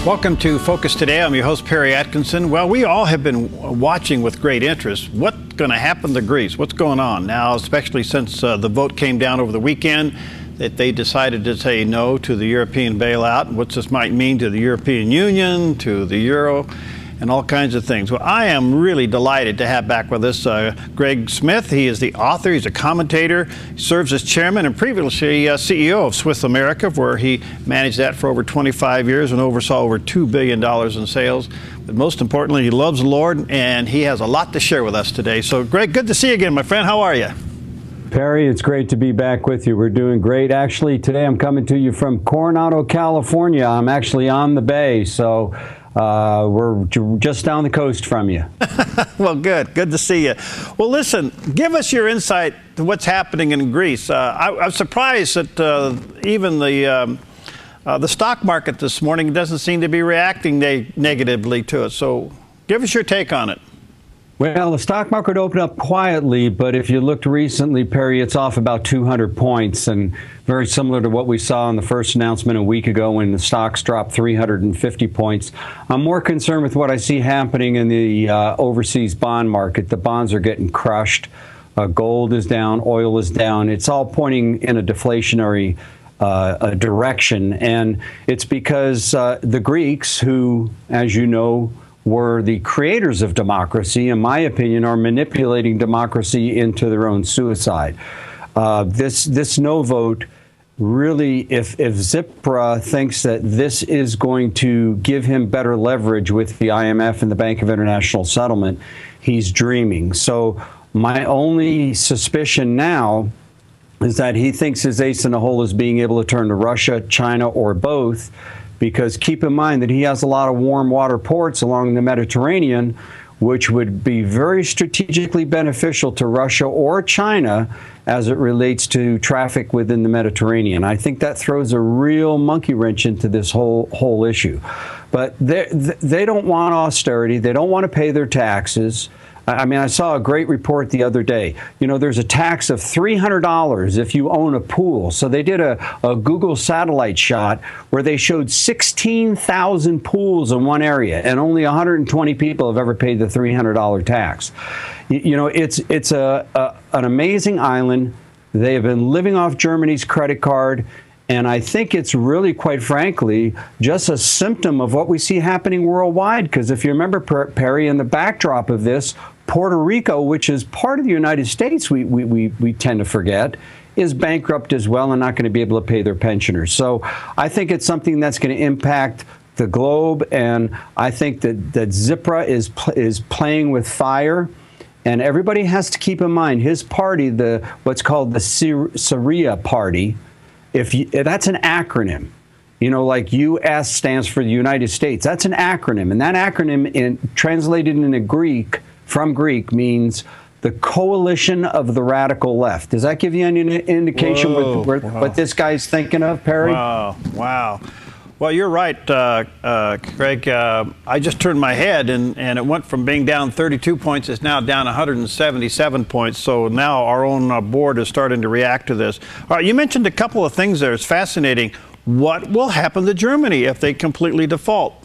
Welcome to Focus Today. I'm your host, Perry Atkinson. Well, we all have been watching with great interest what's going to happen to Greece, what's going on now, especially since the vote came down over the weekend that they decided to say no to the European bailout, and what this might mean to the European Union, to the euro, and all kinds of things. Well, I am really delighted to have back with us Greg Smith. He is the author, he's a commentator, serves as chairman and previously CEO of Swiss America, where he managed that for over 25 years and oversaw over $2 billion in sales. But most importantly, he loves the Lord, and he has a lot to share with us today. So, Greg, good to see you again, my friend. How are you? Perry, it's great to be back with you. We're doing great. Actually, today I'm coming to you from Coronado, California. I'm actually on the bay, so we're just down the coast from you. Well, good to see you. Well, listen, give us your insight to what's happening in Greece. I'm surprised that even the stock market this morning doesn't seem to be reacting negatively to it. So give us your take on it. Well, the stock market opened up quietly, but if you looked recently, Perry, it's off about 200 points, and very similar to what we saw in the first announcement a week ago when the stocks dropped 350 points. I'm more concerned with what I see happening in the overseas bond market. The bonds are getting crushed. Gold is down. Oil is down. It's all pointing in a deflationary direction, and it's because the Greeks, who, as you know, were the creators of democracy, in my opinion, are manipulating democracy into their own suicide. This no vote really, if Tsipras thinks that this is going to give him better leverage with the IMF and the Bank of International Settlement, he's dreaming. So my only suspicion now is that he thinks his ace in the hole is being able to turn to Russia, China, or both. Because keep in mind that he has a lot of warm water ports along the Mediterranean, which would be very strategically beneficial to Russia or China as it relates to traffic within the Mediterranean. I think that throws a real monkey wrench into this whole issue. But they don't want austerity. They don't want to pay their taxes. I mean, I saw a great report the other day. You know, there's a tax of $300 if you own a pool. So they did a Google satellite shot where they showed 16,000 pools in one area, and only 120 people have ever paid the $300 tax. You know, it's an amazing island. They have been living off Germany's credit card. And I think it's really, quite frankly, just a symptom of what we see happening worldwide. Because if you remember, Perry, in the backdrop of this, Puerto Rico, which is part of the United States, we tend to forget, is bankrupt as well and not going to be able to pay their pensioners. So I think it's something that's going to impact the globe. And I think that Tsipras is playing with fire. And everybody has to keep in mind his party, what's called the Syria Party. That's an acronym, you know, like US stands for the United States. That's an acronym, and that acronym, translated into Greek, from Greek, means the coalition of the radical left. Does that give you any indication what this guy's thinking of, Perry? Wow. Well, you're right, Greg. I just turned my head, and it went from being down 32 points. It's now down 177 points. So now our own board is starting to react to this. All right, you mentioned a couple of things there. It's fascinating. What will happen to Germany if they completely default?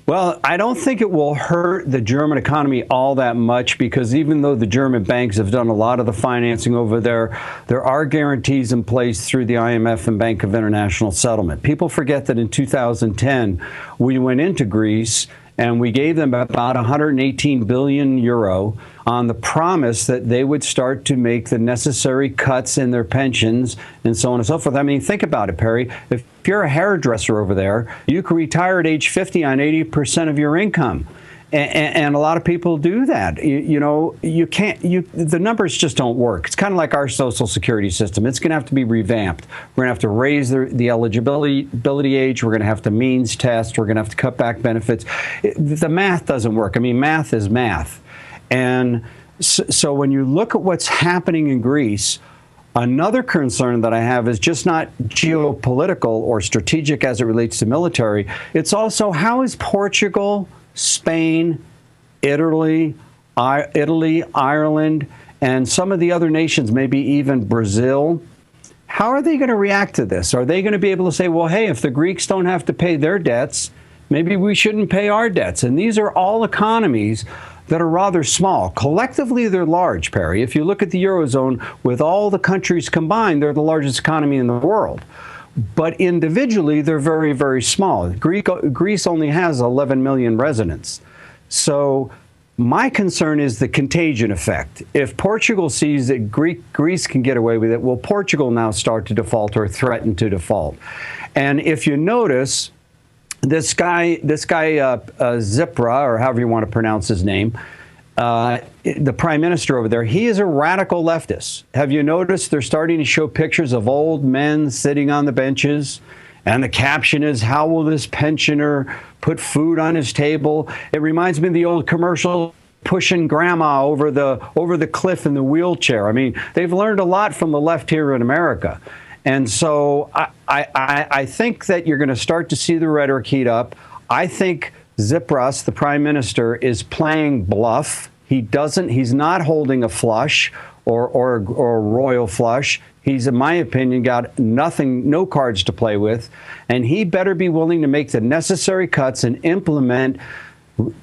Well, I don't think it will hurt the German economy all that much, because even though the German banks have done a lot of the financing over there, there are guarantees in place through the IMF and Bank of International Settlement. People forget that in 2010, we went into Greece and we gave them about 118 billion euro on the promise that they would start to make the necessary cuts in their pensions and so on and so forth. I mean, think about it, Perry. If you're a hairdresser over there, you can retire at age 50 on 80% of your income. And a lot of people do that. You know, you can't, the numbers just don't work. It's kind of like our Social Security system. It's going to have to be revamped. We're going to have to raise the eligibility age. We're going to have to means test. We're going to have to cut back benefits. The math doesn't work. I mean, math is math. And so when you look at what's happening in Greece, another concern that I have is just not geopolitical or strategic as it relates to military. It's also, how is Portugal, Spain, Italy, Ireland, and some of the other nations, maybe even Brazil, how are they going to react to this? Are they going to be able to say, well, hey, if the Greeks don't have to pay their debts, maybe we shouldn't pay our debts? And these are all economies that are rather small. Collectively, they're large, Perry. If you look at the Eurozone, with all the countries combined, they're the largest economy in the world. But individually, they're very, very small. Greece only has 11 million residents. So my concern is the contagion effect. If Portugal sees that Greece can get away with it, will Portugal now start to default or threaten to default? And if you notice, this guy Tsipras, or however you want to pronounce his name, the prime minister over there, he is a radical leftist. Have you noticed they're starting to show pictures of old men sitting on the benches? And the caption is, how will this pensioner put food on his table? It reminds me of the old commercial pushing grandma over the cliff in the wheelchair. I mean, they've learned a lot from the left here in America. And so I think that you're going to start to see the rhetoric heat up. I think Tsipras, the prime minister, is playing bluff. He's not holding a flush or a royal flush. He's, in my opinion, got no cards to play with, and he better be willing to make the necessary cuts and implement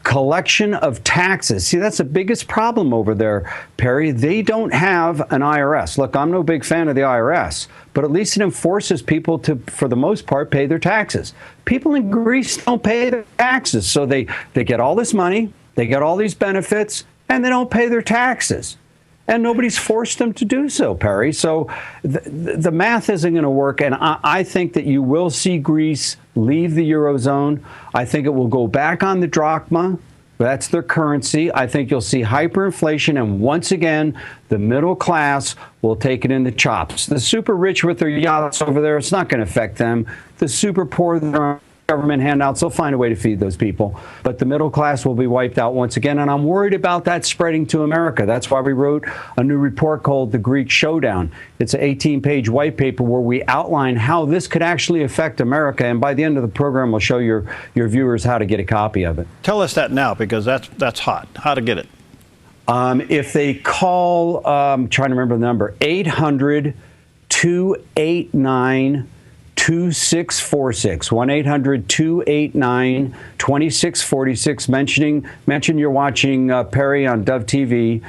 collection of taxes. See, that's the biggest problem over there, Perry. They don't have an IRS. Look, I'm no big fan of the IRS, but at least it enforces people to, for the most part, pay their taxes. People in Greece don't pay their taxes, so they get all this money, they get all these benefits, and they don't pay their taxes. And nobody's forced them to do so, Perry. So the math isn't going to work. And I think that you will see Greece leave the Eurozone. I think it will go back on the drachma. That's their currency. I think you'll see hyperinflation. And once again, the middle class will take it in the chops. The super rich with their yachts over there, it's not going to affect them. The super poor, that are government handouts, they'll find a way to feed those people. But the middle class will be wiped out once again. And I'm worried about that spreading to America. That's why we wrote a new report called The Greek Showdown. It's an 18-page white paper where we outline how this could actually affect America. And by the end of the program, we'll show your viewers how to get a copy of it. Tell us that now, because that's hot. How to get it? If they call, I'm trying to remember the number, 800-289-2646, 1-800-289-2646. Mention you're watching Perry on Dove TV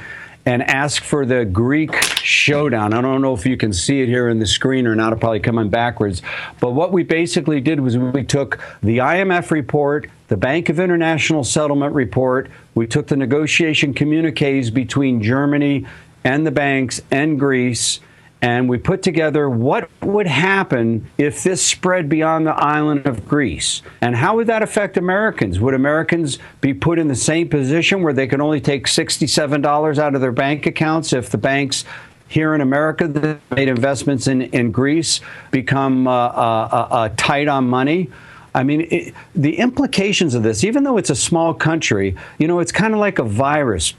and ask for the Greek Showdown. I don't know if you can see it here in the screen or not. It'll probably come on backwards. But what we basically did was we took the IMF report, the Bank of International Settlement report. We took the negotiation communiques between Germany and the banks and Greece, and we put together what would happen if this spread beyond the island of Greece. And how would that affect Americans? Would Americans be put in the same position where they can only take $67 out of their bank accounts if the banks here in America that made investments in Greece become tight on money? I mean, the implications of this, even though it's a small country, it's kind of like a virus,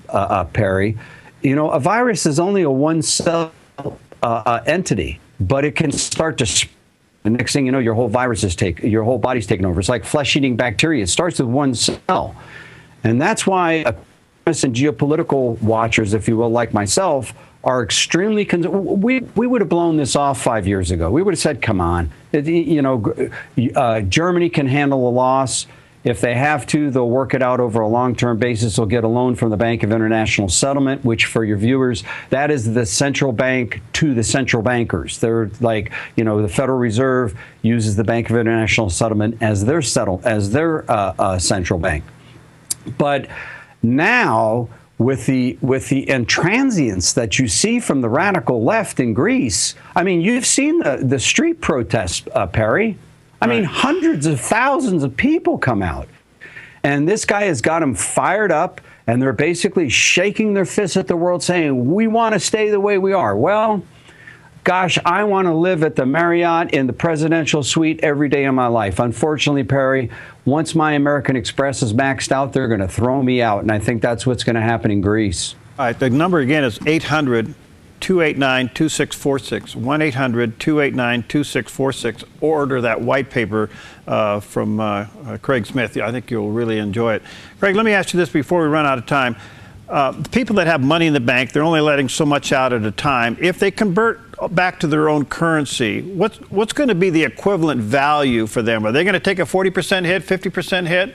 Perry. A virus is only a one-cell entity, but it can start to spread. The next thing you know, your whole body's taken over. It's like flesh-eating bacteria. It starts with one cell. And that's why economists and geopolitical watchers, if you will, like myself, are extremely concerned. We would have blown this off 5 years ago. We would have said, come on. Germany can handle a loss. If they have to, they'll work it out over a long-term basis. They'll get a loan from the Bank of International Settlement, which, for your viewers, that is the central bank to the central bankers. They're like, the Federal Reserve uses the Bank of International Settlement as their central bank. But now, with the intransience that you see from the radical left in Greece, I mean, you've seen the street protests, Perry. I mean, hundreds of thousands of people come out. And this guy has got them fired up, and they're basically shaking their fists at the world saying, we want to stay the way we are. Well, gosh, I want to live at the Marriott in the presidential suite every day of my life. Unfortunately, Perry, once my American Express is maxed out, they're going to throw me out. And I think that's what's going to happen in Greece. All right, the number again is 800-289-2646, 1-800-289-2646. Order that white paper from Craig Smith. I think you'll really enjoy it. Craig, let me ask you this before we run out of time. People that have money in the bank, they're only letting so much out at a time. If they convert back to their own currency, what's going to be the equivalent value for them? Are they going to take a 40% hit, 50% hit?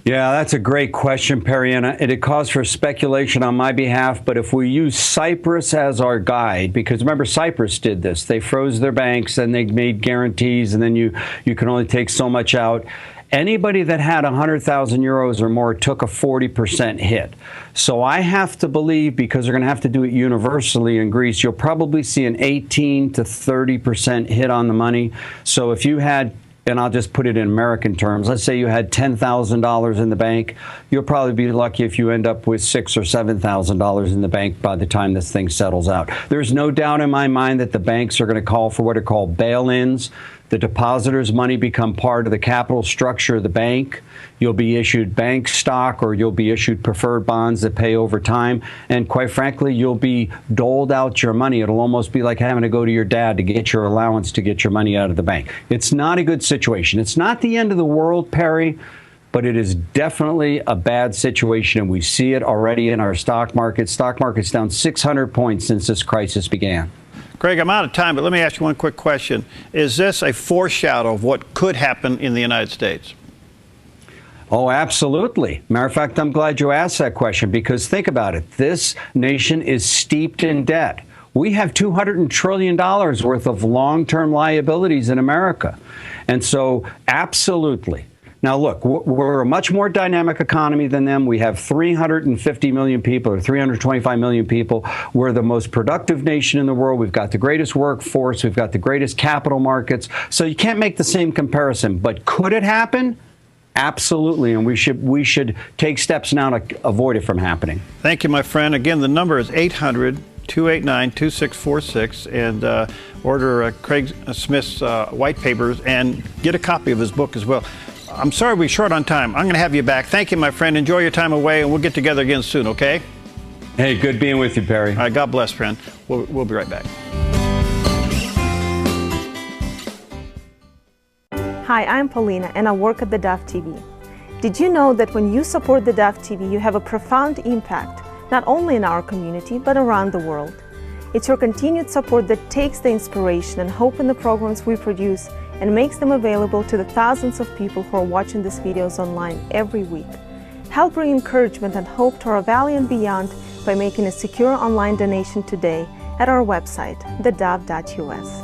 Yeah, that's a great question, Perry, and it calls for speculation on my behalf. But if we use Cyprus as our guide, because remember, Cyprus did this. They froze their banks, and they made guarantees, and then you can only take so much out. Anybody that had 100,000 euros or more took a 40% hit. So I have to believe, because they're going to have to do it universally in Greece, you'll probably see an 18 to 30% hit on the money. So if you had, and I'll just put it in American terms, let's say you had $10,000 in the bank, you'll probably be lucky if you end up with $6,000 or $7,000 in the bank by the time this thing settles out. There's no doubt in my mind that the banks are going to call for what are called bail-ins. The depositor's money become part of the capital structure of the bank. You'll be issued bank stock, or you'll be issued preferred bonds that pay over time. And quite frankly, you'll be doled out your money. It'll almost be like having to go to your dad to get your allowance to get your money out of the bank. It's not a good situation. It's not the end of the world, Perry, but it is definitely a bad situation, and we see it already in our stock market. Stock market's down 600 points since this crisis began. Greg, I'm out of time, but let me ask you one quick question. Is this a foreshadow of what could happen in the United States? Oh, absolutely. Matter of fact, I'm glad you asked that question, because think about it. This nation is steeped in debt. We have $200 trillion worth of long-term liabilities in America. And so, absolutely. Now, look, we're a much more dynamic economy than them. We have 350 million people, or 325 million people. We're the most productive nation in the world. We've got the greatest workforce. We've got the greatest capital markets. So you can't make the same comparison. But could it happen? Absolutely. And we should take steps now to avoid it from happening. Thank you, my friend. Again, the number is 800-289-2646, and order Craig Smith's white papers and get a copy of his book as well. I'm sorry we're short on time. I'm going to have you back. Thank you, my friend. Enjoy your time away, and we'll get together again soon, okay? Hey, good being with you, Perry. All right, God bless, friend. We'll be right back. Hi, I'm Paulina, and I work at theDove TV. Did you know that when you support theDove TV, you have a profound impact, not only in our community, but around the world? It's your continued support that takes the inspiration and hope in the programs we produce and makes them available to the thousands of people who are watching these videos online every week. Help bring encouragement and hope to our valley and beyond by making a secure online donation today at our website, thedove.us.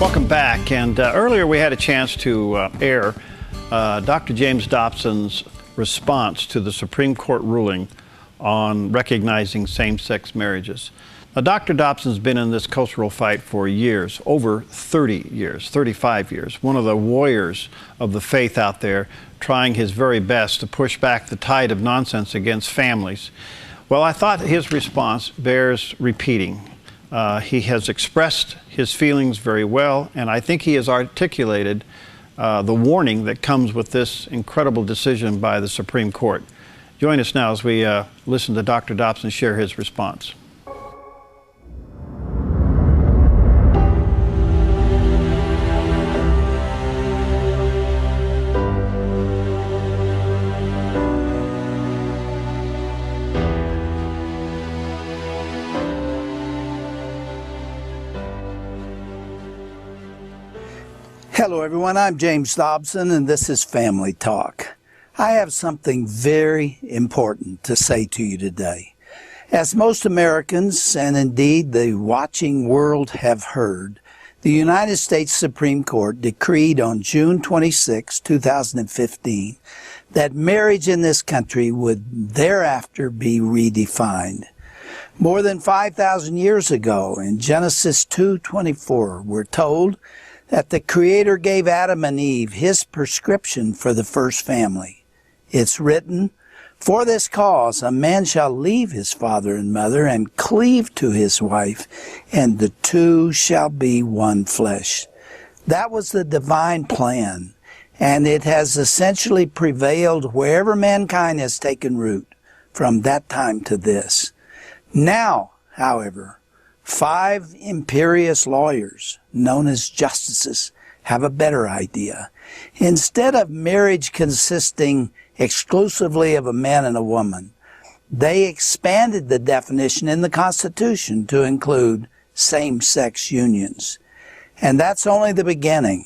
Welcome back. And earlier we had a chance to air Dr. James Dobson's response to the Supreme Court ruling on recognizing same-sex marriages. Now, Dr. Dobson's been in this cultural fight for years, over 30 years, 35 years, one of the warriors of the faith out there, trying his very best to push back the tide of nonsense against families. Well, I thought his response bears repeating. He has expressed his feelings very well, and I think he has articulated the warning that comes with this incredible decision by the Supreme Court. Join us now as we listen to Dr. Dobson share his response. Hello everyone, I'm James Dobson and this is Family Talk. I have something very important to say to you today. As most Americans, and indeed the watching world, have heard, the United States Supreme Court decreed on June 26, 2015, that marriage in this country would thereafter be redefined. More than 5,000 years ago, in Genesis 2:24, we're told that the Creator gave Adam and Eve his prescription for the first family. It's written, "For this cause a man shall leave his father and mother and cleave to his wife, and the two shall be one flesh." That was the divine plan, and it has essentially prevailed wherever mankind has taken root from that time to this. Now, however, 5 imperious lawyers, known as justices, have a better idea. Instead of marriage consisting exclusively of a man and a woman. They expanded the definition in the Constitution to include same-sex unions. And that's only the beginning.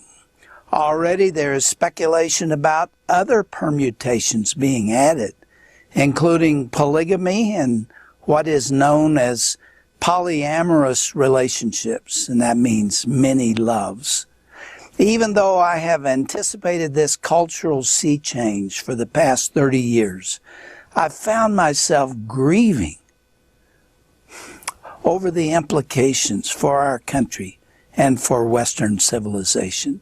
Already there is speculation about other permutations being added, including polygamy and what is known as polyamorous relationships, and that means many loves. Even though I have anticipated this cultural sea change for the past 30 years, I've found myself grieving over the implications for our country and for Western civilization.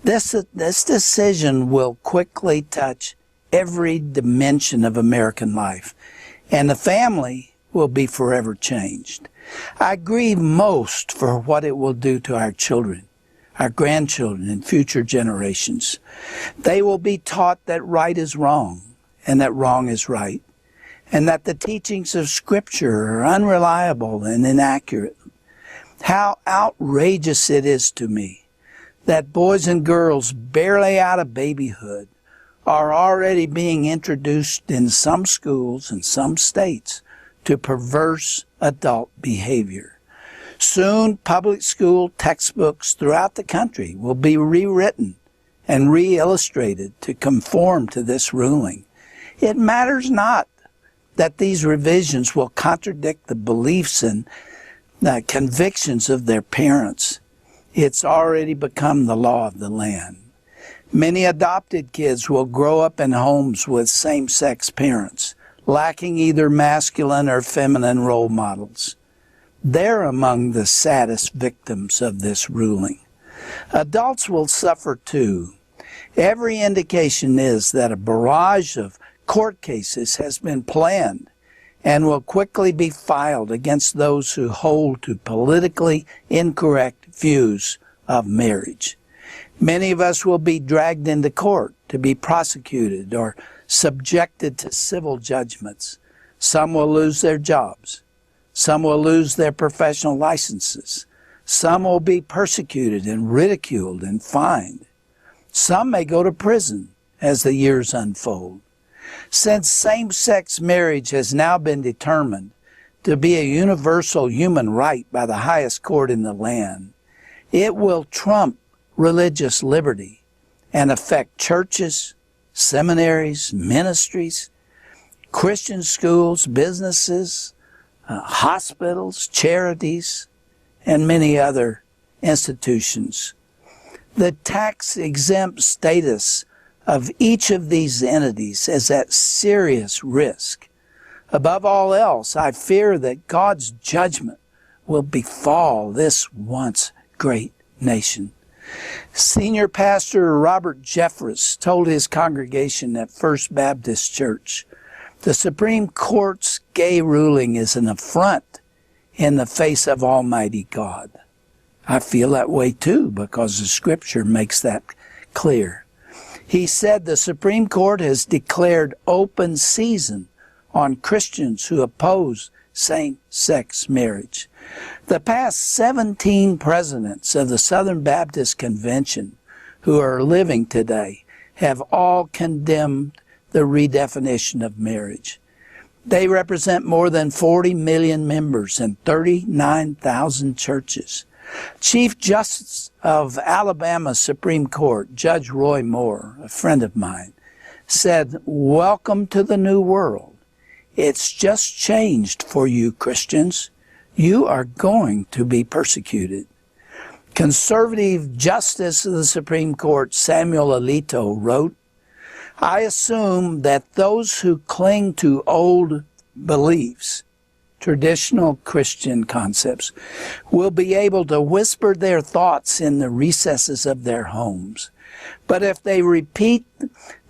This decision will quickly touch every dimension of American life, and the family will be forever changed. I grieve most for what it will do to our children, our grandchildren, and future generations. They will be taught that right is wrong and that wrong is right, and that the teachings of Scripture are unreliable and inaccurate. How outrageous it is to me that boys and girls barely out of babyhood are already being introduced in some schools and some states to perverse adult behavior. Soon, public school textbooks throughout the country will be rewritten and re-illustrated to conform to this ruling. It matters not that these revisions will contradict the beliefs and the convictions of their parents. It's already become the law of the land. Many adopted kids will grow up in homes with same-sex parents, lacking either masculine or feminine role models. They're among the saddest victims of this ruling. Adults will suffer too. Every indication is that a barrage of court cases has been planned and will quickly be filed against those who hold to politically incorrect views of marriage. Many of us will be dragged into court to be prosecuted or subjected to civil judgments. Some will lose their jobs. Some will lose their professional licenses. Some will be persecuted and ridiculed and fined. Some may go to prison as the years unfold. Since same-sex marriage has now been determined to be a universal human right by the highest court in the land, it will trump religious liberty and affect churches, seminaries, ministries, Christian schools, businesses, hospitals, charities, and many other institutions. The tax-exempt status of each of these entities is at serious risk. Above all else, I fear that God's judgment will befall this once great nation. Senior Pastor Robert Jeffress told his congregation at First Baptist Church, "The Supreme Court's gay ruling is an affront in the face of Almighty God." I feel that way too, because the Scripture makes that clear. He said the Supreme Court has declared open season on Christians who oppose same-sex marriage. The past 17 presidents of the Southern Baptist Convention who are living today have all condemned the redefinition of marriage. They represent more than 40 million members and 39,000 churches. Chief Justice of Alabama Supreme Court, Judge Roy Moore, a friend of mine, said, "Welcome to the new world. It's just changed for you Christians. You are going to be persecuted." Conservative Justice of the Supreme Court, Samuel Alito, wrote, "I assume that those who cling to old beliefs, traditional Christian concepts, will be able to whisper their thoughts in the recesses of their homes. But if they repeat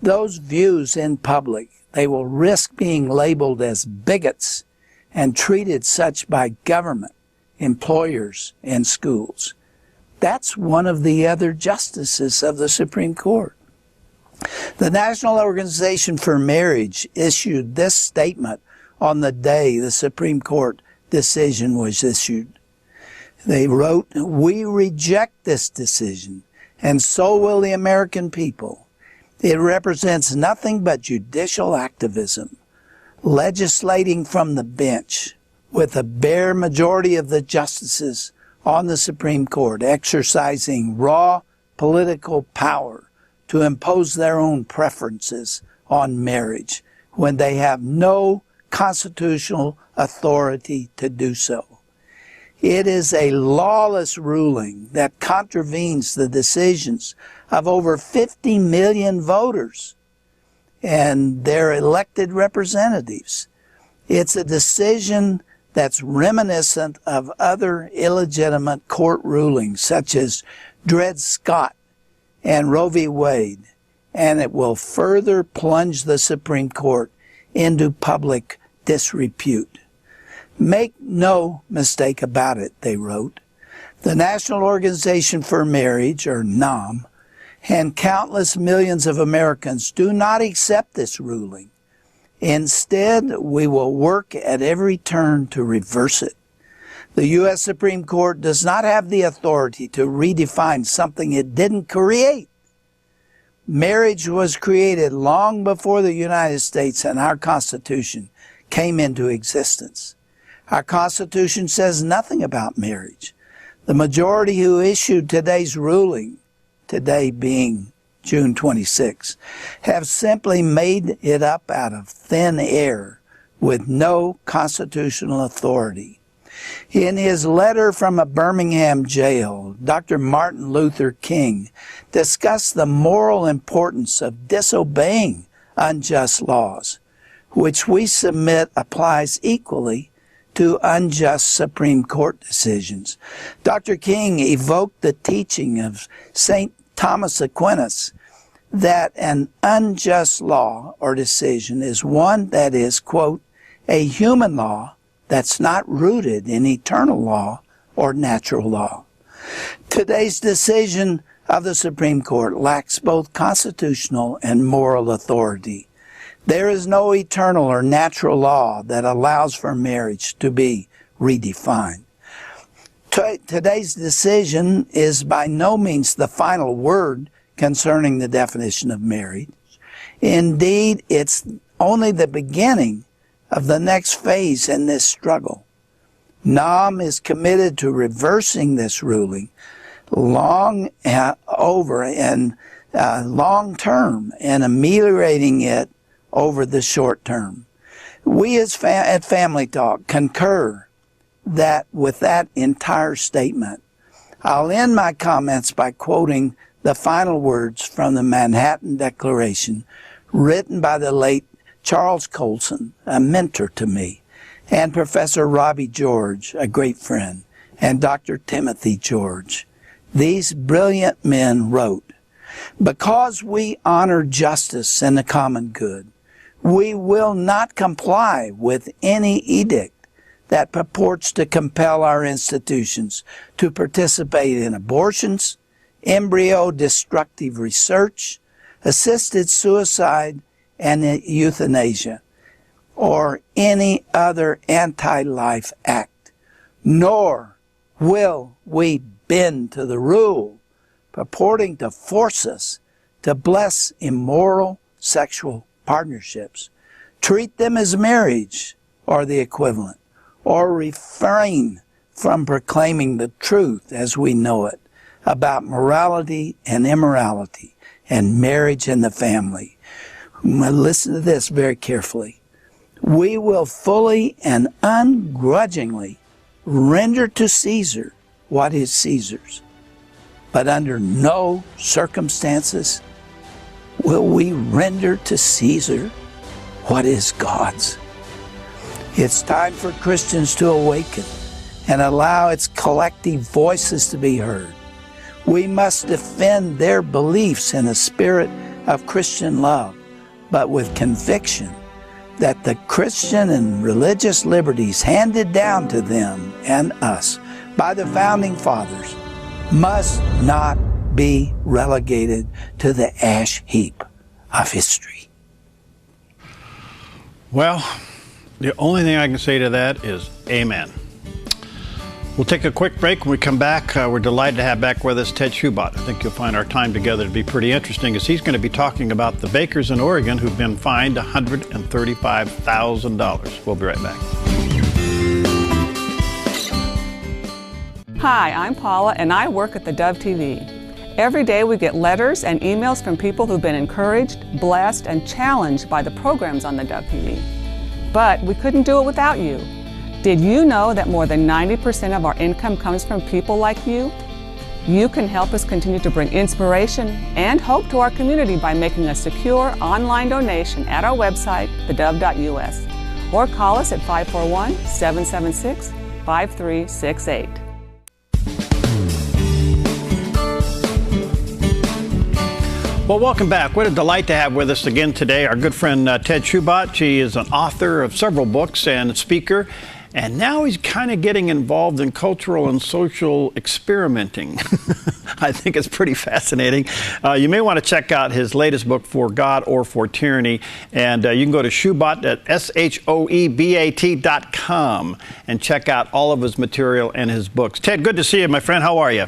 those views in public, they will risk being labeled as bigots and treated such by government, employers, and schools." That's one of the other justices of the Supreme Court. The National Organization for Marriage issued this statement on the day the Supreme Court decision was issued. They wrote, "We reject this decision, and so will the American people. It represents nothing but judicial activism, legislating from the bench, with a bare majority of the justices on the Supreme Court exercising raw political power to impose their own preferences on marriage when they have no constitutional authority to do so. It is a lawless ruling that contravenes the decisions of over 50 million voters and their elected representatives. It's a decision that's reminiscent of other illegitimate court rulings such as Dred Scott and Roe v. Wade, and it will further plunge the Supreme Court into public disrepute. Make no mistake about it, they wrote. The National Organization for Marriage, or NOM, and countless millions of Americans do not accept this ruling. Instead, we will work at every turn to reverse it. The U.S. Supreme Court does not have the authority to redefine something it didn't create. Marriage was created long before the United States and our Constitution came into existence. Our Constitution says nothing about marriage. The majority who issued today's ruling, today being June 26, have simply made it up out of thin air with no constitutional authority. In his letter from a Birmingham jail, Dr. Martin Luther King discussed the moral importance of disobeying unjust laws, which we submit applies equally to unjust Supreme Court decisions. Dr. King evoked the teaching of St. Thomas Aquinas that an unjust law or decision is one that is, quote, a human law that's not rooted in eternal law or natural law. Today's decision of the Supreme Court lacks both constitutional and moral authority. There is no eternal or natural law that allows for marriage to be redefined. Today's decision is by no means the final word concerning the definition of marriage. Indeed, it's only the beginning of the next phase in this struggle. NOM is committed to reversing this ruling long term and ameliorating it over the short term. We at Family Talk concur with that entire statement. I'll end my comments by quoting the final words from the Manhattan Declaration, written by the late Charles Colson, a mentor to me, and Professor Robbie George, a great friend, and Dr. Timothy George. These brilliant men wrote, "Because we honor justice and the common good, we will not comply with any edict that purports to compel our institutions to participate in abortions, embryo-destructive research, assisted suicide, and euthanasia, or any other anti-life act. Nor will we bend to the rule purporting to force us to bless immoral sexual partnerships, treat them as marriage or the equivalent, or refrain from proclaiming the truth as we know it about morality and immorality and marriage and the family." Listen to this very carefully. "We will fully and ungrudgingly render to Caesar what is Caesar's, but under no circumstances will we render to Caesar what is God's." It's time for Christians to awaken and allow its collective voices to be heard. We must defend their beliefs in a spirit of Christian love, but with conviction that the Christian and religious liberties handed down to them and us by the Founding Fathers must not be relegated to the ash heap of history. Well, the only thing I can say to that is amen. We'll take a quick break. When we come back, we're delighted to have back with us Ted Shoebat. I think you'll find our time together to be pretty interesting, as he's going to be talking about the bakers in Oregon who've been fined $135,000. We'll be right back. Hi, I'm Paula, and I work at theDove TV. Every day we get letters and emails from people who've been encouraged, blessed, and challenged by the programs on theDove TV. But we couldn't do it without you. Did you know that more than 90% of our income comes from people like you? You can help us continue to bring inspiration and hope to our community by making a secure online donation at our website, thedove.us, or call us at 541-776-5368. Well, welcome back. What a delight to have with us again today our good friend Ted Shoebat. She is an author of several books and a speaker, and now he's kind of getting involved in cultural and social experimenting. I think it's pretty fascinating. You may want to check out his latest book, For God or For Tyranny, and you can go to Shoebat at SHOEBAT.com and check out all of his material and his books. Ted, good to see you, my friend. How are you?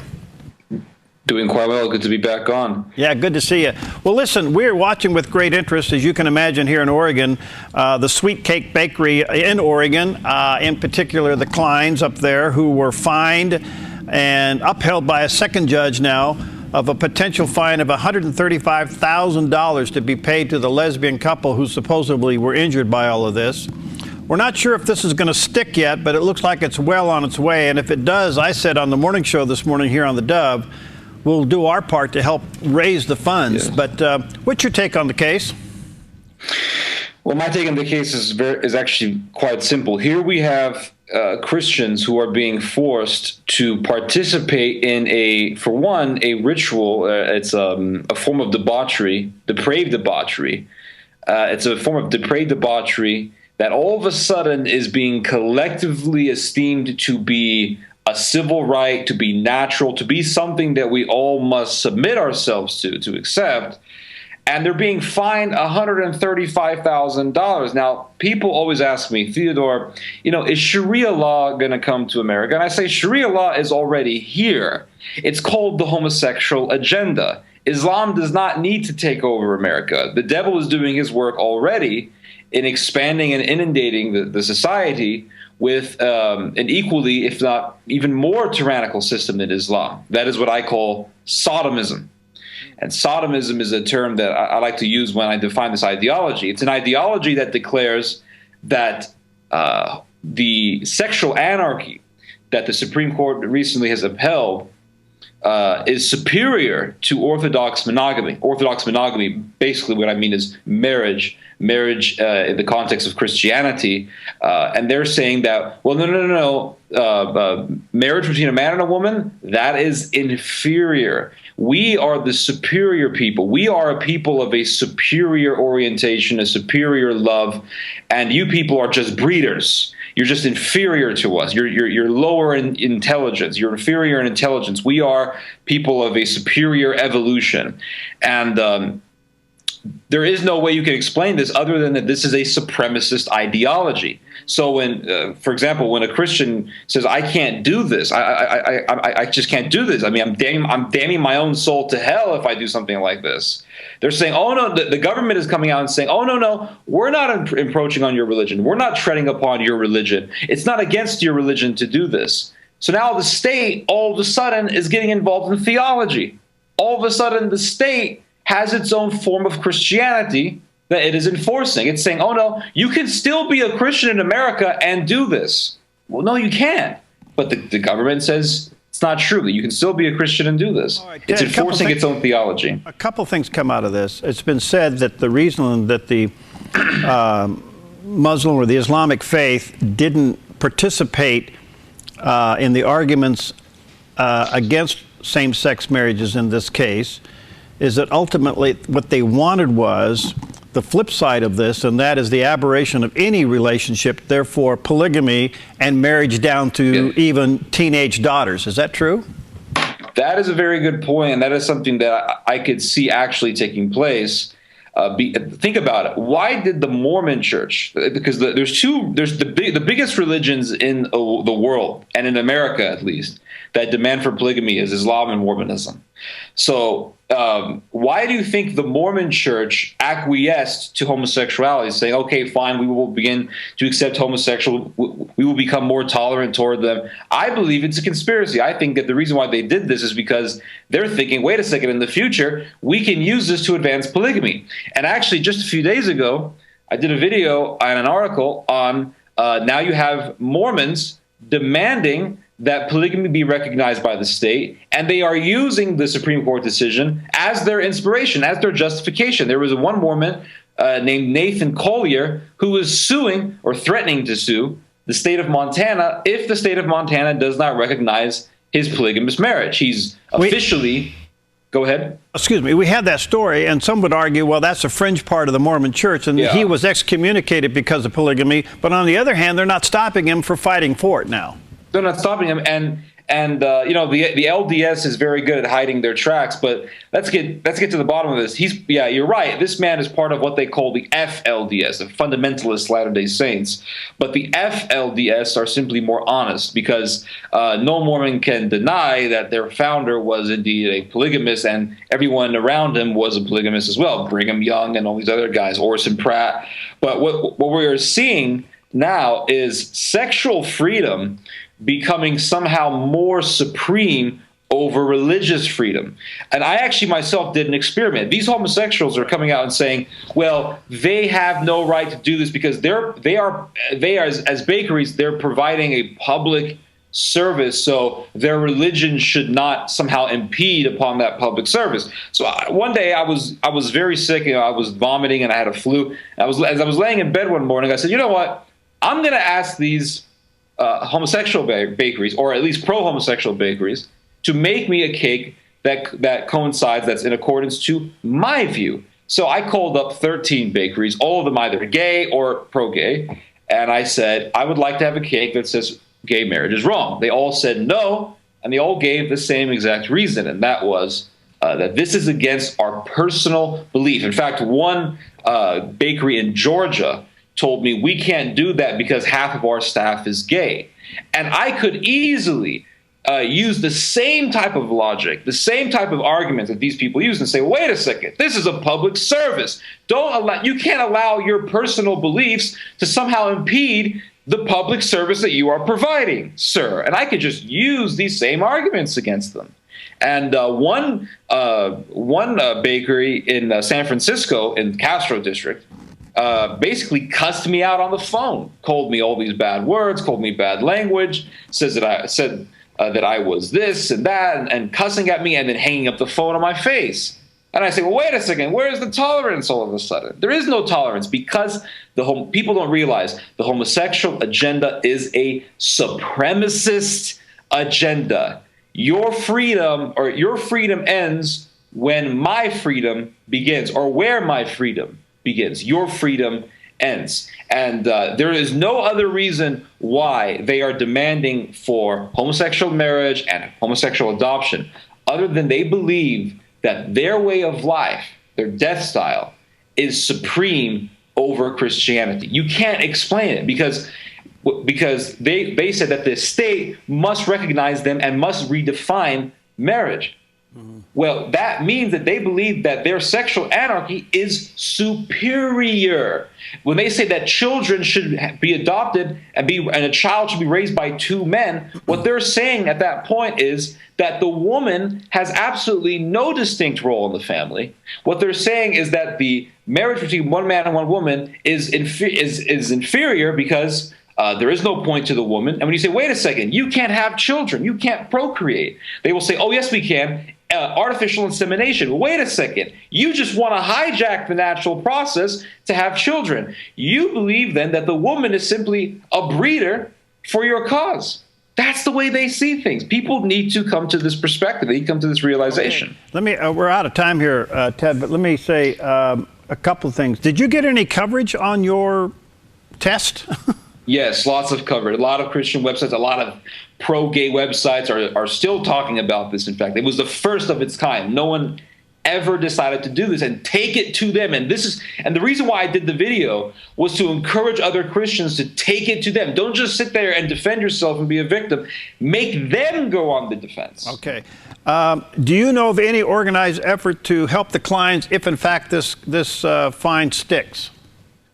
Doing quite well. Good to be back on. Yeah, good to see you. Well, listen, we're watching with great interest, as you can imagine, here in Oregon, the Sweet Cake Bakery in Oregon, in particular the Kleins up there, who were fined and upheld by a second judge now of a potential fine of $135,000 to be paid to the lesbian couple who supposedly were injured by all of this. We're not sure if this is going to stick yet, but it looks like it's well on its way. And if it does, I said on the morning show this morning here on theDove, we'll do our part to help raise the funds. Yes. But what's your take on the case? Well, my take on the case is actually quite simple. Here we have Christians who are being forced to participate in for one, a ritual. It's a form of debauchery, depraved debauchery. It's a form of depraved debauchery that all of a sudden is being collectively esteemed to be a civil right, to be natural, to be something that we all must submit ourselves to accept. And they're being fined $135,000. Now, people always ask me, Theodore, is Sharia law going to come to America? And I say Sharia law is already here. It's called the homosexual agenda. Islam does not need to take over America. The devil is doing his work already in expanding and inundating the society with an equally, if not even more tyrannical system than Islam. That is what I call sodomism. And sodomism is a term that I like to use when I define this ideology. It's an ideology that declares that the sexual anarchy that the Supreme Court recently has upheld is superior to orthodox monogamy. Orthodox monogamy, basically what I mean is marriage in the context of Christianity. And they're saying that, well, no. Marriage between a man and a woman, that is inferior. We are the superior people. We are a people of a superior orientation, a superior love, and you people are just breeders. You're just inferior to us. You're lower in intelligence. You're inferior in intelligence. We are people of a superior evolution. And there is no way you can explain this other than that this is a supremacist ideology. So when, for example, when a Christian says, I can't do this, I just can't do this. I mean, I'm damning my own soul to hell if I do something like this. They're saying, oh, no, the government is coming out and saying, oh, no, we're not encroaching on your religion. We're not treading upon your religion. It's not against your religion to do this. So now the state all of a sudden is getting involved in theology. All of a sudden the state has its own form of Christianity that it is enforcing. It's saying, oh, no, you can still be a Christian in America and do this. Well, no, you can't. But the government says it's not true, that you can still be a Christian and do this. Right, it's enforcing its own theology. A couple things come out of this. It's been said that the reason that the Muslim or the Islamic faith didn't participate in the arguments against same-sex marriages in this case is that ultimately what they wanted was the flip side of this, and that is the aberration of any relationship, therefore polygamy and marriage down to even teenage daughters. Is that true? That is a very good point, and that is something that I could see actually taking place. Think about it. Why did the Mormon Church? Because there's the biggest religions in the world, and in America at least, that demand for polygamy is Islam and Mormonism. So why do you think the Mormon Church acquiesced to homosexuality, saying, okay, fine, we will begin to accept homosexual, we will become more tolerant toward them? I believe it's a conspiracy. I think that the reason why they did this is because they're thinking, wait a second, in the future, we can use this to advance polygamy. And actually, just a few days ago, I did a video and an article on now you have Mormons demanding that polygamy be recognized by the state, and they are using the Supreme Court decision as their inspiration, as their justification. There was one Mormon named Nathan Collier who was suing or threatening to sue the state of Montana if the state of Montana does not recognize his polygamous marriage. He's officially... Go ahead. Excuse me. We had that story, and some would argue, well, that's a fringe part of the Mormon Church, and he was excommunicated because of polygamy. But on the other hand, they're not stopping him for fighting for it now. They're not stopping him, and you know, the LDS is very good at hiding their tracks. But let's get to the bottom of this. You're right. This man is part of what they call the FLDS, the Fundamentalist Latter-day Saints. But the FLDS are simply more honest, because no Mormon can deny that their founder was indeed a polygamist, and everyone around him was a polygamist as well. Brigham Young and all these other guys, Orson Pratt. But what we're seeing now is sexual freedom becoming somehow more supreme over religious freedom. And I actually myself did an experiment. These homosexuals are coming out and saying, well, they have no right to do this because they are as bakeries, they're providing a public service, so their religion should not somehow impede upon that public service. So one day I was very sick, I was vomiting and I had a flu. As I was laying in bed one morning, I said, you know what? I'm going to ask these homosexual bakeries, or at least pro-homosexual bakeries, to make me a cake that coincides, that's in accordance to my view. So I called up 13 bakeries, all of them either gay or pro-gay, and I said, I would like to have a cake that says gay marriage is wrong. They all said no, and they all gave the same exact reason, and that was that this is against our personal belief. In fact, one bakery in Georgia told me we can't do that because half of our staff is gay. And I could easily use the same type of logic, the same type of arguments that these people use and say, wait a second, this is a public service. You can't allow your personal beliefs to somehow impede the public service that you are providing, sir. And I could just use these same arguments against them. And one bakery in San Francisco, in Castro District, basically cussed me out on the phone, called me all these bad words, called me bad language, said that I was this and that, and cussing at me, and then hanging up the phone on my face. And I say, well, wait a second, where is the tolerance all of a sudden? There is no tolerance, because people don't realize the homosexual agenda is a supremacist agenda. Your freedom ends when my freedom begins, or where my freedom begins. Your freedom ends. And there is no other reason why they are demanding for homosexual marriage and homosexual adoption other than they believe that their way of life, their death style, is supreme over Christianity. You can't explain it because they said that the state must recognize them and must redefine marriage. Mm-hmm. Well, that means that they believe that their sexual anarchy is superior. When they say that children should be adopted and a child should be raised by two men, what they're saying at that point is that the woman has absolutely no distinct role in the family. What they're saying is that the marriage between one man and one woman is inferior because there is no point to the woman. And when you say, wait a second, you can't have children, you can't procreate, they will say, oh, yes, we can. Artificial insemination. Well, wait a second. You just want to hijack the natural process to have children. You believe then that the woman is simply a breeder for your cause. That's the way they see things. People need to come to this perspective. They need to come to this realization. Okay. We're out of time here, Ted, but let me say a couple of things. Did you get any coverage on your test? Yes, lots of coverage. A lot of Christian websites, a lot of pro-gay websites are still talking about this. In fact, it was the first of its kind. No one ever decided to do this and take it to them. And the reason why I did the video was to encourage other Christians to take it to them. Don't just sit there and defend yourself and be a victim. Make them go on the defense. Okay. Do you know of any organized effort to help the clients if, in fact, this fine sticks?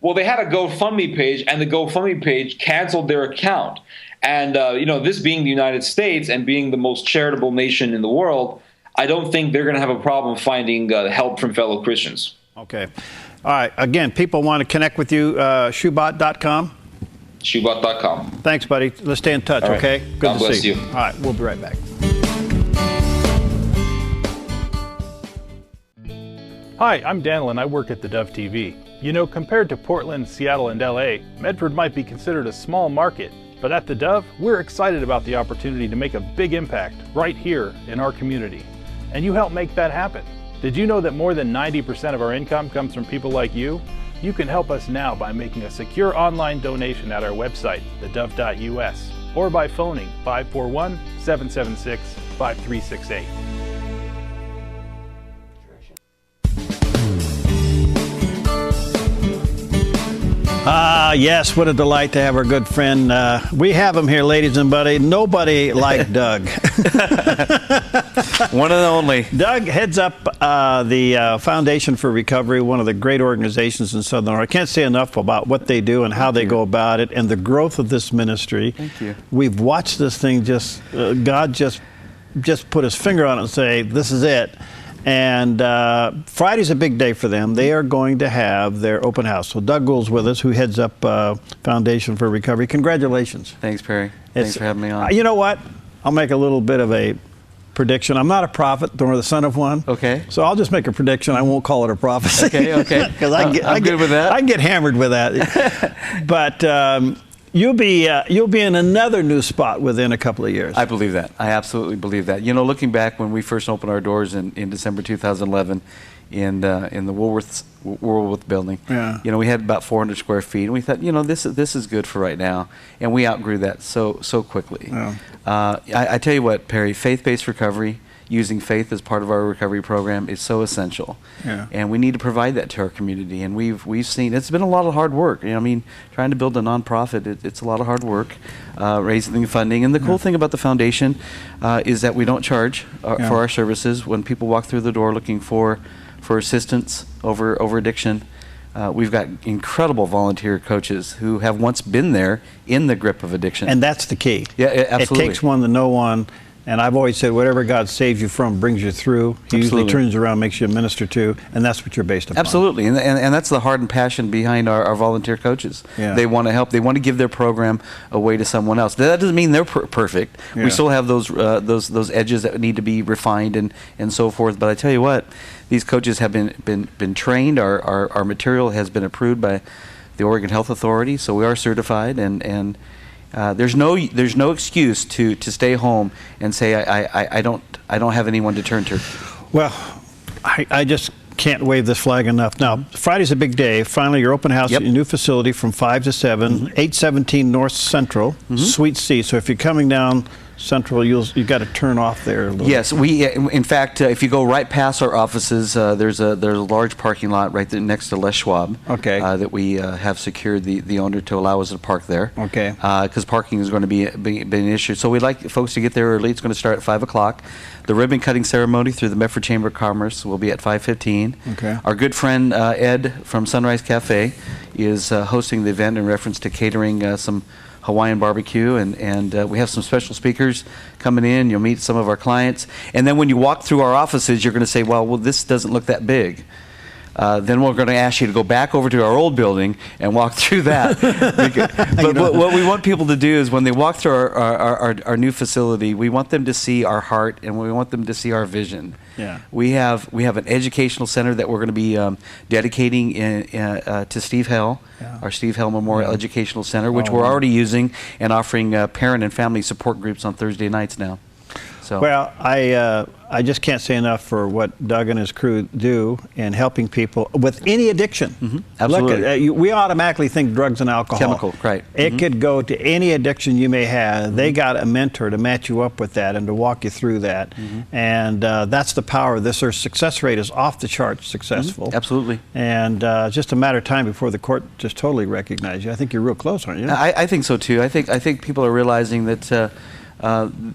Well, they had a GoFundMe page, and the GoFundMe page canceled their account. And, this being the United States and being the most charitable nation in the world, I don't think they're going to have a problem finding help from fellow Christians. Okay. All right. Again, people want to connect with you, Shoebat.com? Shoebat.com. Thanks, buddy. Let's stay in touch, right. okay? Good God to bless see you. All right. We'll be right back. Hi, I'm Daniel, and I work at theDove TV. You know, compared to Portland, Seattle, and LA, Medford might be considered a small market. But at theDove, we're excited about the opportunity to make a big impact right here in our community. And you help make that happen. Did you know that more than 90% of our income comes from people like you? You can help us now by making a secure online donation at our website, thedove.us, or by phoning 541-776-5368. Yes, what a delight to have our good friend. We have him here, ladies and buddy. Nobody like Doug. One and only. Doug heads up the Foundation for Recovery, one of the great organizations in Southern Oregon. I can't say enough about what they do and how they go about it and the growth of this ministry. Thank you. We've watched this thing God just put his finger on it and say, this is it. And Friday's a big day for them. They are going to have their open house. So Doug Gould's with us, who heads up Foundation for Recovery. Congratulations. Thanks, Perry. Thanks for having me on. You know what? I'll make a little bit of a prediction. I'm not a prophet, nor the son of one. Okay. So I'll just make a prediction. I won't call it a prophecy. Okay. Because I'm good with that. I get hammered with that. But you'll be in another new spot within a couple of years. I believe that. I absolutely believe that. You know, looking back when we first opened our doors in December 2011 in the Woolworth building, you know, we had about 400 square feet, and we thought, you know, this is good for right now, and we outgrew that so quickly. Yeah. I tell you what, Perry, faith-based recovery, using faith as part of our recovery program is so essential. Yeah. And we need to provide that to our community. And we've seen, it's been a lot of hard work. You know, I mean, trying to build a nonprofit, it's a lot of hard work, raising funding. And the cool thing about the foundation is that we don't charge for our services. When people walk through the door looking for assistance over addiction, we've got incredible volunteer coaches who have once been there in the grip of addiction. And that's the key. Yeah, absolutely. It takes one to know one. And I've always said, whatever God saves you from brings you through. He usually turns around, makes you a minister to, and that's what you're based upon. Absolutely, and that's the heart and passion behind our volunteer coaches. Yeah. They want to help. They want to give their program away to someone else. That doesn't mean they're perfect. Yeah. We still have those edges that need to be refined and so forth. But I tell you what, these coaches have been trained. Our material has been approved by the Oregon Health Authority, so we are certified and. There's no excuse to stay home and say I don't have anyone to turn to. Well, I just can't wave this flag enough. Now, Friday's a big day. Finally, your open house at your new facility from 5 to 7, 817 North Central, Suite C. So if you're coming down Central, you've got to turn off there a little. Yes, in fact, if you go right past our offices, there's a large parking lot right there next to Les Schwab. Okay. That we have secured the owner to allow us to park there. Okay. Because parking is going to be an issue. So we'd like folks to get there early. It's going to start at 5 o'clock. The ribbon cutting ceremony through the Medford Chamber of Commerce will be at 5:15. Okay. Our good friend Ed from Sunrise Cafe is hosting the event in reference to catering some Hawaiian barbecue, and we have some special speakers coming in. You'll meet some of our clients, and then when you walk through our offices, you're going to say, well, this doesn't look that big. Then we're going to ask you to go back over to our old building and walk through that. But what we want people to do is when they walk through our new facility, we want them to see our heart and we want them to see our vision. Yeah. We have an educational center that we're going to be dedicating to Steve Hell, our Steve Hell Memorial Educational Center, which we're already using and offering parent and family support groups on Thursday nights now. So well, I just can't say enough for what Doug and his crew do in helping people with any addiction. Absolutely. Look, we automatically think drugs and alcohol. Chemical, right. It could go to any addiction you may have. They got a mentor to match you up with that and to walk you through that. And that's the power of this. Their success rate is off the charts successful. Absolutely. And just a matter of time before the court just totally recognizes you. I think you're real close, aren't you? I think so too. I think people are realizing that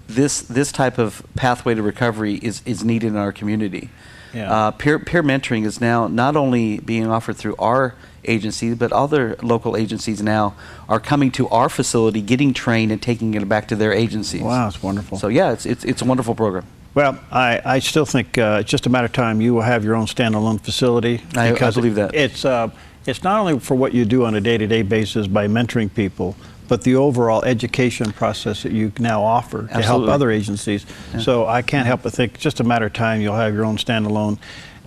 this type of pathway to recovery is needed in our community. Yeah. Peer mentoring is now not only being offered through our agency, but other local agencies now are coming to our facility, getting trained, and taking it back to their agencies. Wow, it's wonderful. So yeah, it's a wonderful program. Well, I still think it's just a matter of time you will have your own standalone facility. I believe that. It's not only for what you do on a day-to-day basis by mentoring people, but the overall education process that you now offer to help other agencies. Yeah. So I can't help but think it's just a matter of time you'll have your own standalone.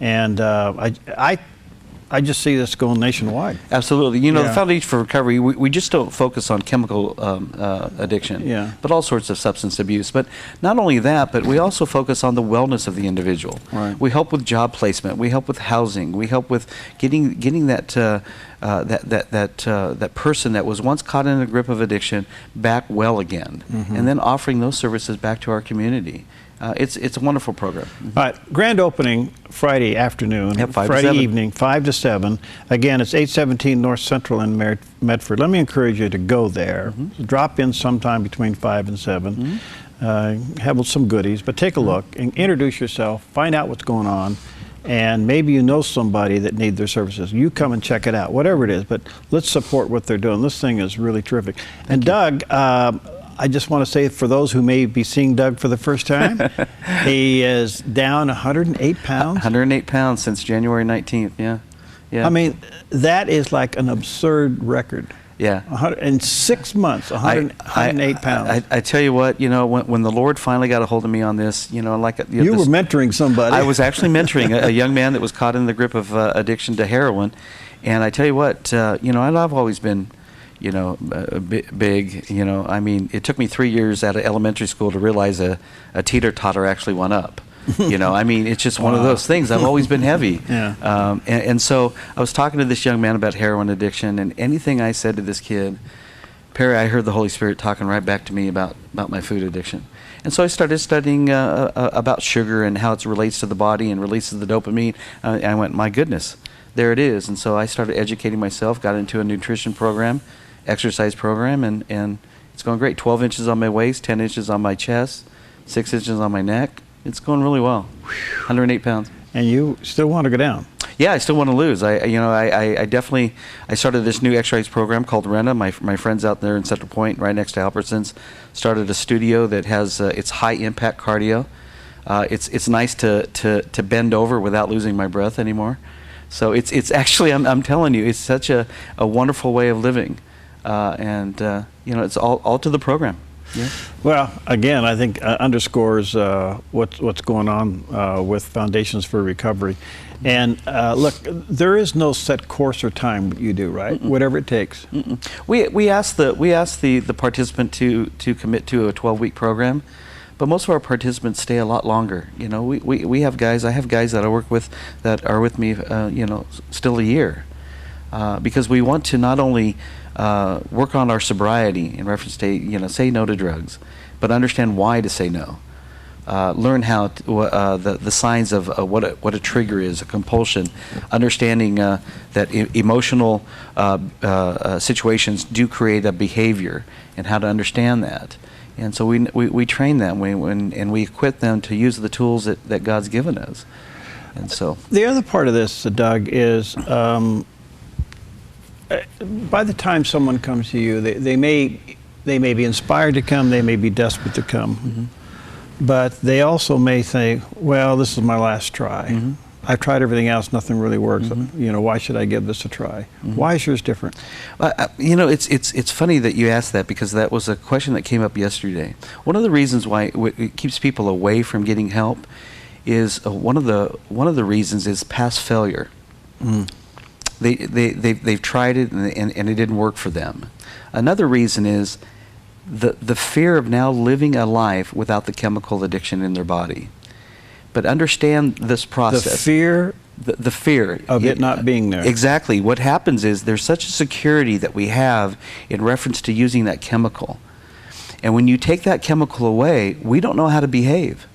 And I just see this going nationwide. Absolutely. You know, the Foundation for Recovery, we just don't focus on chemical addiction, but all sorts of substance abuse. But not only that, but we also focus on the wellness of the individual. Right. We help with job placement. We help with housing. We help with getting that that person that was once caught in the grip of addiction back well again, and then offering those services back to our community. It's a wonderful program. All right, grand opening Friday afternoon, Friday evening, 5 to 7. Again, it's 817 North Central in Medford. Let me encourage you to go there. Drop in sometime between 5 and 7. Have some goodies, but take a look and introduce yourself, find out what's going on, and maybe you know somebody that needs their services. You come and check it out, whatever it is, but let's support what they're doing. This thing is really terrific. And Doug, I just want to say, for those who may be seeing Doug for the first time, he is down 108 pounds. 108 pounds since January 19th, yeah. I mean, that is like an absurd record. Yeah. In 6 months, 108 pounds. I tell you what, you know, when the Lord finally got a hold of me on this, you know, like... You were mentoring somebody. I was actually mentoring a young man that was caught in the grip of addiction to heroin. And I tell you what, you know, I've always been... you know, big, you know, I mean, it took me 3 years out of elementary school to realize a teeter-totter actually went up. You know, I mean, it's just one of those things. I've always been heavy. And so I was talking to this young man about heroin addiction, and anything I said to this kid, Perry, I heard the Holy Spirit talking right back to me about my food addiction. And so I started studying about sugar and how it relates to the body and releases the dopamine. And I went, my goodness, there it is. And so I started educating myself, got into a nutrition program, exercise program, and it's going great. 12 inches on my waist, 10 inches on my chest, 6 inches on my neck. It's going really well. 108 pounds. And you still want to go down? Yeah, I still want to lose. I definitely started this new exercise program called Rena. My friends out there in Central Point, right next to Albertsons, started a studio that has it's high impact cardio. It's nice to bend over without losing my breath anymore. So it's actually, I'm telling you, it's such a wonderful way of living. And you know, it's all to the program. Yeah. Well, again, I think underscores what's going on with Foundations for Recovery. And look, there is no set course or time you do, right? Whatever it takes. We ask the participant to commit to a 12-week program, but most of our participants stay a lot longer. You know, we have guys. I have guys that I work with that are with me, you know, still a year, because we want to not only work on our sobriety in reference to, you know, say no to drugs, but understand why to say no. Learn how the signs of what a trigger is, a compulsion, understanding that emotional situations do create a behavior, and how to understand that. And so we train them, and we equip them to use the tools that God's given us. And so the other part of this, Doug, is by the time someone comes to you, they may be inspired to come, they may be desperate to come, but they also may think, well, this is my last try. I've tried everything else, nothing really works. You know, why should I give this a try? Why is yours different? You know, it's funny that you asked that, because that was a question that came up yesterday. One of the reasons why it keeps people away from getting help is one of the reasons is past failure. They've tried it and it didn't work for them. Another reason is the fear of now living a life without the chemical addiction in their body. But understand this process. The fear? The fear. Of it not being there. Exactly. What happens is there's such a security that we have in reference to using that chemical. And when you take that chemical away, we don't know how to behave.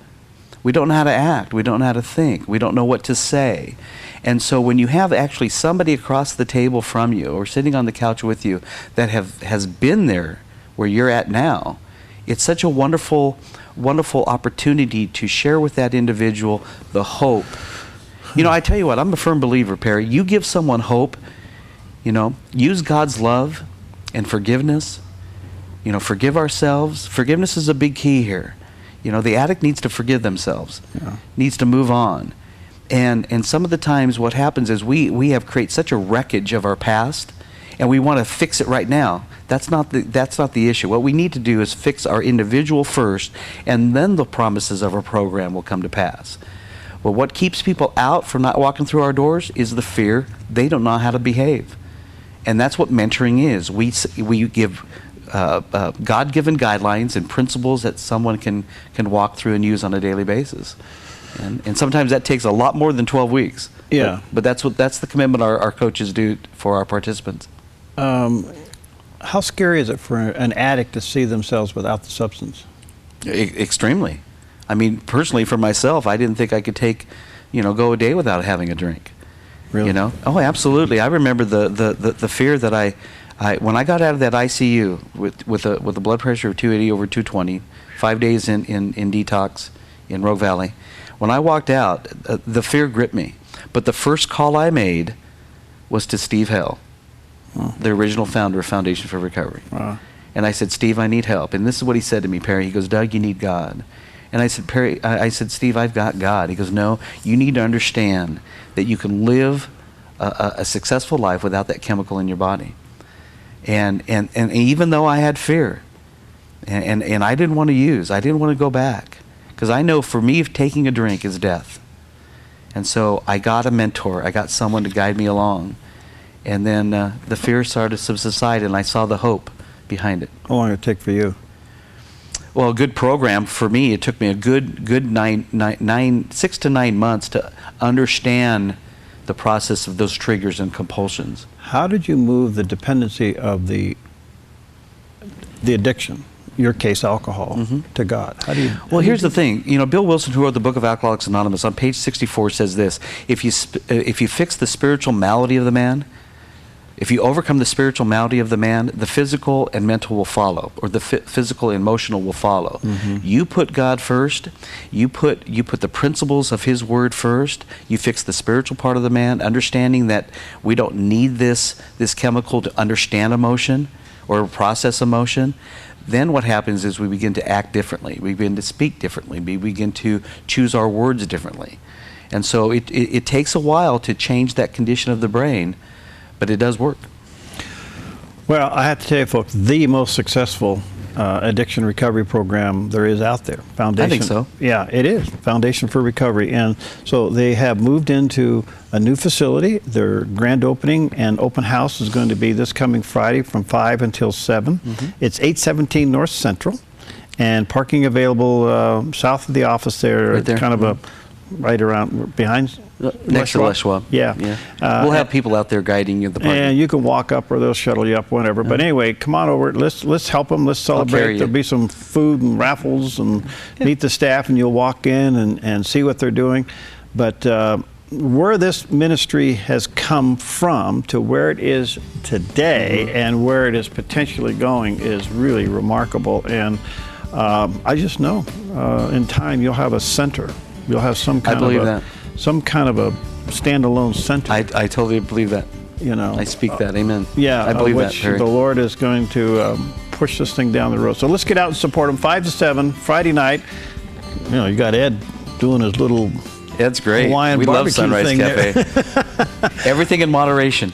We don't know how to act. We don't know how to think. We don't know what to say. And so when you have actually somebody across the table from you or sitting on the couch with you that has been there where you're at now, it's such a wonderful, wonderful opportunity to share with that individual the hope. You know, I tell you what, I'm a firm believer, Perry. You give someone hope, you know, use God's love and forgiveness. You know, forgive ourselves. Forgiveness is a big key here. You know, the addict needs to forgive themselves, needs to move on. And some of the times what happens is we have created such a wreckage of our past, and we want to fix it right now. That's not the issue. What we need to do is fix our individual first, and then the promises of our program will come to pass. But what keeps people out from not walking through our doors is the fear they don't know how to behave. And that's what mentoring is. We give God-given guidelines and principles that someone can walk through and use on a daily basis. And sometimes that takes a lot more than 12 weeks. Yeah. But that's the commitment our coaches do for our participants. How scary is it for an addict to see themselves without the substance? Extremely. I mean, personally, for myself, I didn't think I could go a day without having a drink. Really? You know? Oh, absolutely. I remember the fear that when I got out of that ICU with a blood pressure of 280/220, 5 days in detox in Rogue Valley, when I walked out, the fear gripped me. But the first call I made was to Steve Hell, the original founder of Foundation for Recovery. Wow. And I said, Steve, I need help. And this is what he said to me, Perry. He goes, Doug, you need God. And I said, Perry, I said, Steve, I've got God. He goes, no, you need to understand that you can live a successful life without that chemical in your body. And even though I had fear, and I didn't want to use, I didn't want to go back, because I know for me, taking a drink is death. And so I got a mentor. I got someone to guide me along. And then the fear started to subside, and I saw the hope behind it. How long did it take for you? Well, a good program for me, it took me a good 6 to 9 months to understand the process of those triggers and compulsions. How did you move the dependency of the addiction, your case alcohol, to God? How do you? Well, here's the thing. You know, Bill Wilson, who wrote the book of Alcoholics Anonymous, on page 64 says this: if you fix the spiritual malady of the man, if you overcome the spiritual malady of the man, the physical and mental will follow, or the physical and emotional will follow. You put God first. You put the principles of His Word first. You fix the spiritual part of the man, understanding that we don't need this chemical to understand emotion or process emotion. Then what happens is we begin to act differently. We begin to speak differently. We begin to choose our words differently. And so it takes a while to change that condition of the brain, but it does work. Well, I have to tell you, folks, the most successful addiction recovery program there is out there. Foundation. I think so. Yeah, it is. Foundation for Recovery. And so they have moved into a new facility. Their grand opening and open house is going to be this coming Friday from 5 until 7. It's 817 North Central, and parking available south of the office there. Right there. Kind of a right around behind. Next to Les Schwab. Yeah. We'll have people out there guiding you the parking. And you can walk up, or they'll shuttle you up, whatever. But anyway, come on over. Let's help them. Let's celebrate. There'll be some food and raffles, and meet the staff, and you'll walk in and see what they're doing. But where this ministry has come from to where it is today, and where it is potentially going, is really remarkable. And I just know in time you'll have a center. You'll have some kind of a standalone center. I totally believe that. You know, I speak that. Amen. Yeah, I believe that, Perry. The Lord is going to push this thing down the road. So let's get out and support him. 5 to 7 Friday night. You know, you got Ed doing his little Ed's great. Hawaiian we love barbecue Sunrise thing Cafe. Everything in moderation.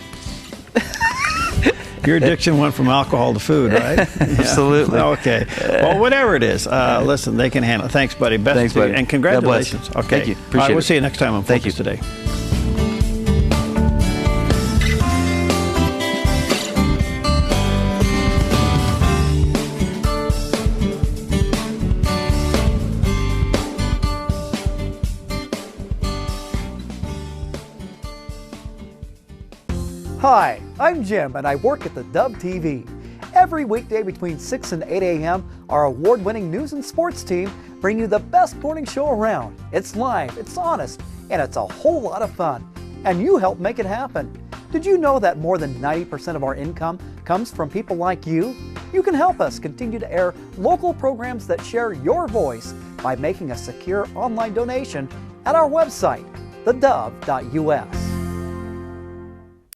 Your addiction went from alcohol to food, right? Absolutely. Okay. Well, whatever it is, listen, they can handle it. Thanks, buddy. Best to you. And congratulations. Okay. Thank you. Appreciate All right, we'll it. see you next time on Focus Today. Hi, I'm Jim and I work at the Dove TV. Every weekday between 6 and 8 a.m., our award-winning news and sports team bring you the best morning show around. It's live, it's honest, and it's a whole lot of fun. And you help make it happen. Did you know that more than 90% of our income comes from people like you? You can help us continue to air local programs that share your voice by making a secure online donation at our website, thedove.us.